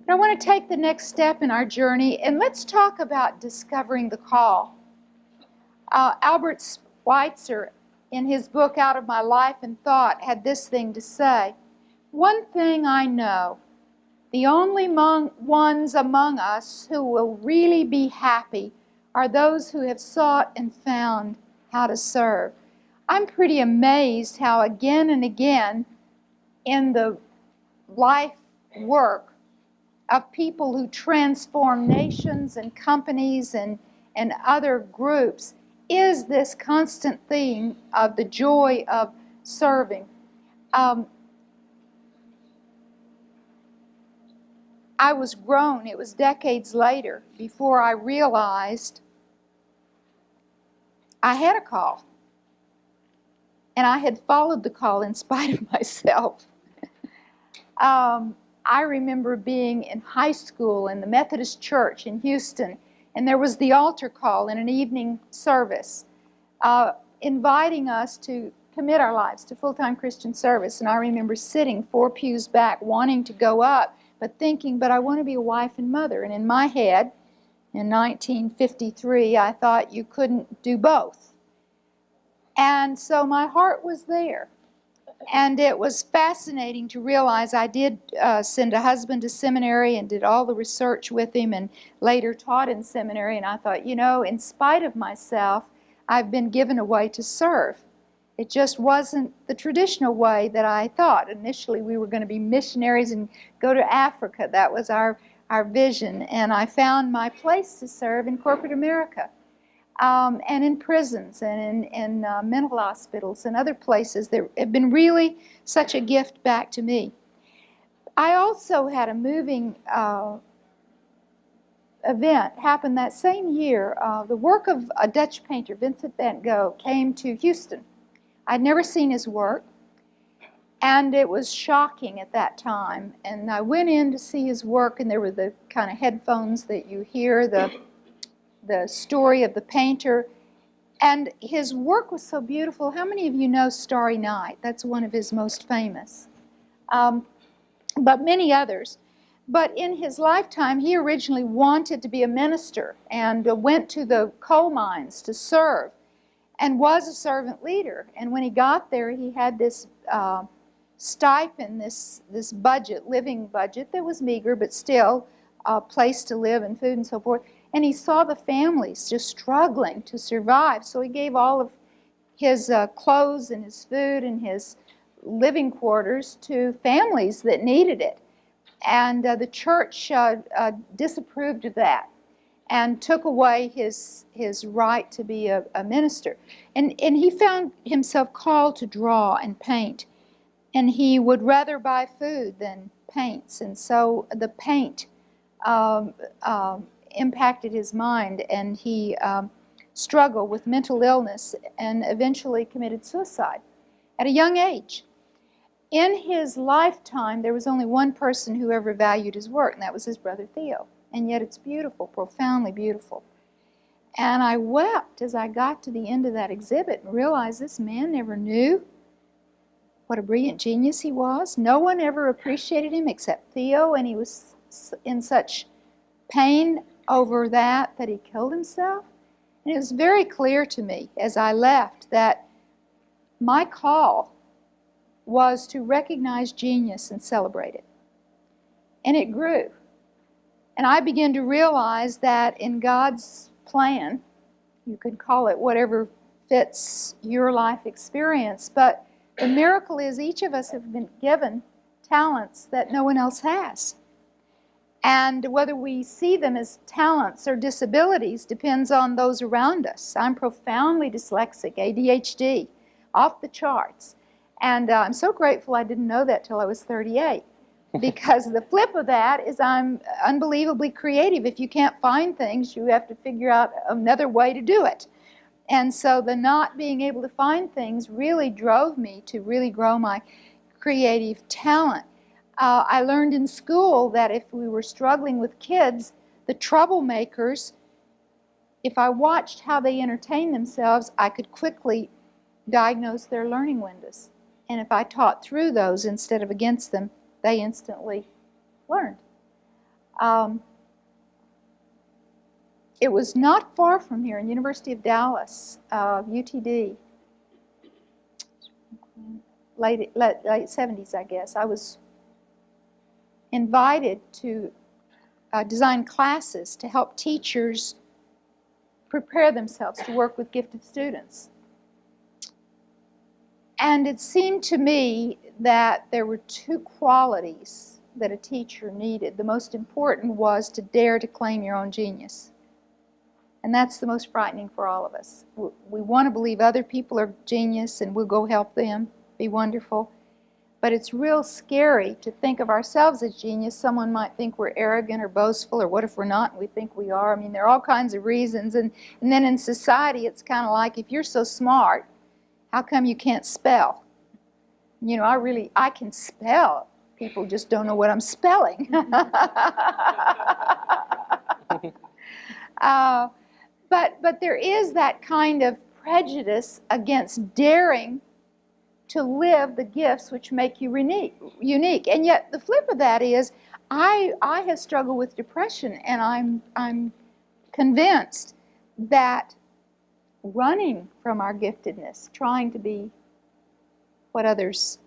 But I want to take the next step in our journey, and let's talk about discovering the call. Albert Schweitzer, in his book Out of My Life and Thought, had this thing to say: "One thing I know, the only ones among us who will really be happy are those who have sought and found how to serve." I'm pretty amazed how again and again in the life work of people who transform nations and companies and other groups is this constant theme of the joy of serving. I was grown, it was decades later, before I realized I had a call. And I had followed the call in spite of myself. I remember being in high school in the Methodist Church in Houston, and there was the altar call in an evening service, inviting us to commit our lives to full-time Christian service. And I remember sitting 4 pews back, wanting to go up, but thinking, but I want to be a wife and mother. And in my head, in 1953, I thought you couldn't do both. And so my heart was there. And it was fascinating to realize I did send a husband to seminary and did all the research with him and later taught in seminary. And I thought, you know, in spite of myself, I've been given a way to serve. It just wasn't the traditional way that I thought. Initially, we were going to be missionaries and go to Africa. That was our vision. And I found my place to serve in corporate America. And in prisons and in mental hospitals and other places that have been really such a gift back to me. I also had a moving event happen that same year. The work of a Dutch painter, Vincent Van Gough, came to Houston. I'd never seen his work, and it was shocking at that time. And I went in to see his work, and there were the kind of headphones that you hear, the story of the painter, and his work was so beautiful. How many of you know Starry Night? That's one of his most famous, but many others. But in his lifetime, he originally wanted to be a minister and went to the coal mines to serve and was a servant leader. And when he got there, he had this stipend, this budget, living budget that was meager, but still a place to live and food and so forth. And he saw the families just struggling to survive. So he gave all of his clothes and his food and his living quarters to families that needed it. And the church disapproved of that and took away his right to be a minister. And he found himself called to draw and paint. And he would rather buy food than paints. And so the paint impacted his mind, and he struggled with mental illness and eventually committed suicide at a young age. In his lifetime, there was only one person who ever valued his work, and that was his brother Theo. And yet it's beautiful, profoundly beautiful. And I wept as I got to the end of that exhibit and realized this man never knew what a brilliant genius he was. No one ever appreciated him except Theo, and he was in such pain over that he killed himself. And it was very clear to me as I left that my call was to recognize genius and celebrate it. And it grew. And I began to realize that in God's plan, you can call it whatever fits your life experience, but the miracle is each of us have been given talents that no one else has. And whether we see them as talents or disabilities depends on those around us. I'm profoundly dyslexic, ADHD, off the charts. And I'm so grateful I didn't know that till I was 38. Because the flip of that is I'm unbelievably creative. If you can't find things, you have to figure out another way to do it. And so the not being able to find things really drove me to really grow my creative talent. I learned in school that if we were struggling with kids, the troublemakers, if I watched how they entertained themselves, I could quickly diagnose their learning windows. And if I taught through those instead of against them, they instantly learned. It was not far from here in University of Dallas, UTD, late 70s, I guess. I was invited to design classes to help teachers prepare themselves to work with gifted students. And it seemed to me that there were two qualities that a teacher needed. The most important was to dare to claim your own genius. And that's the most frightening for all of us. We want to believe other people are genius and we'll go help them, be wonderful. But it's real scary to think of ourselves as genius. Someone might think we're arrogant or boastful, or what if we're not and we think we are? I mean, there are all kinds of reasons. And then in society, it's kind of like, if you're so smart, how come you can't spell? You know, I can spell. People just don't know what I'm spelling. But there is that kind of prejudice against daring to live the gifts which make you unique. And yet the flip of that is, I have struggled with depression, and I'm convinced that running from our giftedness, trying to be what others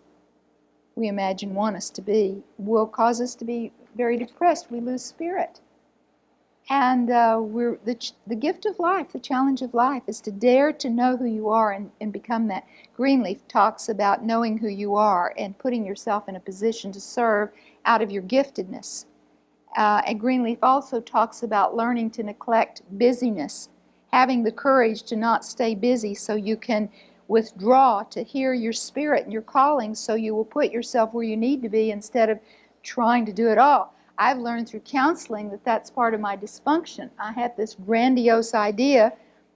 we imagine want us to be, will cause us to be very depressed. We lose spirit. And the gift of life, the challenge of life, is to dare to know who you are and become that. Greenleaf talks about knowing who you are and putting yourself in a position to serve out of your giftedness. And Greenleaf also talks about learning to neglect busyness, having the courage to not stay busy so you can withdraw to hear your spirit and your calling, so you will put yourself where you need to be instead of trying to do it all. I've learned through counseling that that's part of my dysfunction. I had this grandiose idea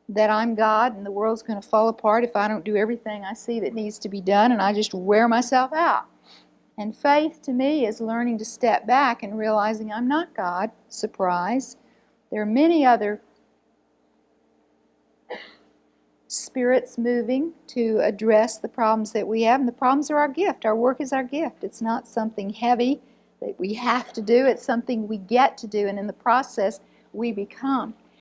that I'm God and the world's going to fall apart if I don't do everything I see that needs to be done, and I just wear myself out. And faith to me is learning to step back and realizing I'm not God. Surprise. There are many other spirits moving to address the problems that we have, and the problems are our gift. Our work is our gift. It's not something heavy that we have to do. It's something we get to do, and in the process we become.